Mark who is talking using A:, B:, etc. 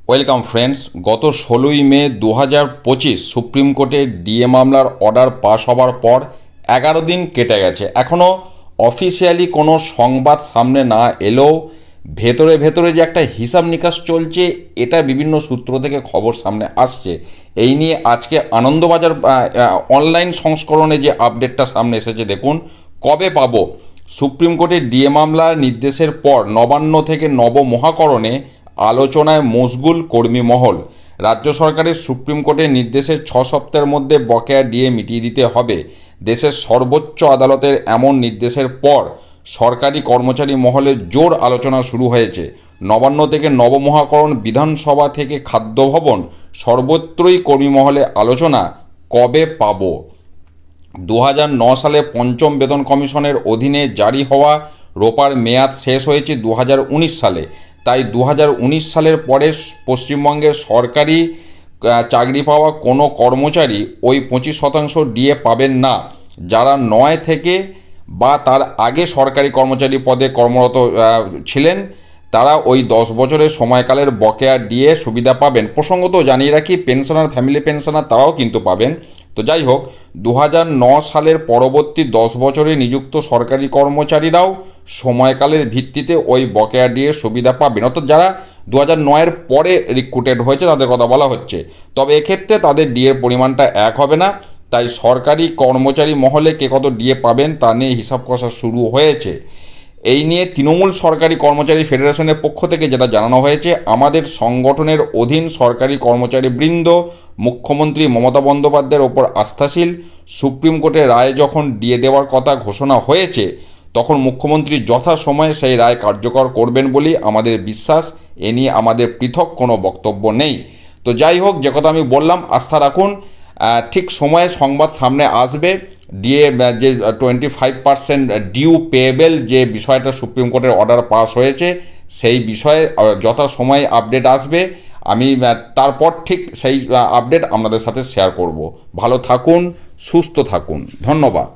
A: Welcome friends. গত 16ই মে 2025 supreme কোর্টের DA মামলার অর্ডার পাস হওয়ার পর 11 দিন কেটে গেছে। এখনও অফিসিয়ালি কোনো সংবাদ সামনে না এলেও ভেতরে ভেতরে যে একটা হিসাব নিকাশ চলছে, এটা বিভিন্ন সূত্র থেকে খবর সামনে আসছে। এই নিয়ে আজকে আনন্দবাজার অনলাইন সংস্করণে যে আপডেটটা সামনে এসেছে, দেখুন কবে পাবো। সুপ্রিম কোর্টের ডিএ মামলার নির্দেশের পর নবান্ন থেকে নবমহাকরণে আলোচনায় মশগুল কর্মী মহল। রাজ্য সরকারের সুপ্রিম কোর্টের নির্দেশের 6 সপ্তাহের মধ্যে বকেয়া ডিএ মিটিয়ে দিতে হবে। দেশের সর্বোচ্চ আদালতের এমন নির্দেশের পর সরকারি কর্মচারী মহলে জোর আলোচনা শুরু হয়েছে। নবান্ন থেকে নবমহাকরণ, বিধানসভা থেকে খাদ্য ভবন, সর্বত্রই কর্মী মহলে আলোচনা কবে পাবো। 2009 সালে পঞ্চম বেতন কমিশনের অধীনে জারি হওয়া রোপার মেয়াদ শেষ হয়েছে 2019 সালে। তাই 2019 সালের পরে পশ্চিমবঙ্গের সরকারি চাকরি পাওয়া কোনো কর্মচারী ওই 25% ডিএ পাবেন না। যারা 9 থেকে বা তার আগে সরকারি কর্মচারী পদে কর্মরত ছিলেন, তারা ওই 10 বছরের সময়কালের বকেয়া ডিএ সুবিধা পাবেন। প্রসঙ্গত জানিয়ে রাখি, পেনশনার, ফ্যামিলি পেনশনার তারাও কিন্তু পাবেন। তো যাই হোক, 2009 সালের পরবর্তী 10 বছরে নিযুক্ত সরকারি কর্মচারীরাও সময়কালের ভিত্তিতে ওই বকেয়া ডিএ সুবিধা পাবেন। অর্থাৎ যারা 2009-এর পরে রিক্রুটেড হয়েছে তাদের কথা বলা হচ্ছে। তবে এক্ষেত্রে তাদের ডিএর পরিমাণটা এক হবে না। তাই সরকারি কর্মচারী মহলে কে কত ডিএ পাবেন তা নিয়ে হিসাব কষা শুরু হয়েছে। এই নিয়ে তৃণমূল সরকারি কর্মচারী ফেডারেশনের পক্ষ থেকে যেটা জানানো হয়েছে, আমাদের সংগঠনের অধীন সরকারি কর্মচারী বৃন্দ মুখ্যমন্ত্রী মমতা বন্দ্যোপাধ্যায়ের ওপর আস্থাশীল। সুপ্রিম কোর্টের রায় যখন ডিএ দেওয়ার কথা ঘোষণা হয়েছে, তখন মুখ্যমন্ত্রী যথাসময়ে সেই রায় কার্যকর করবেন বলেই আমাদের বিশ্বাস। এ নিয়ে আমাদের পৃথক কোনো বক্তব্য নেই। তো যাই হোক, যে কথা আমি বললাম, আস্থা রাখুন, ঠিক সময়ে সংবাদ সামনে আসবে। ডিএ যে 25% ডিউ পেয়েবেল যে বিষয়টা সুপ্রিম কোর্টের অর্ডার পাস হয়েছে, সেই বিষয়ে যথাসময়ে আপডেট আসবে। আমি তারপর ঠিক সেই আপডেট আপনাদের সাথে শেয়ার করব। ভালো থাকুন, সুস্থ থাকুন, ধন্যবাদ।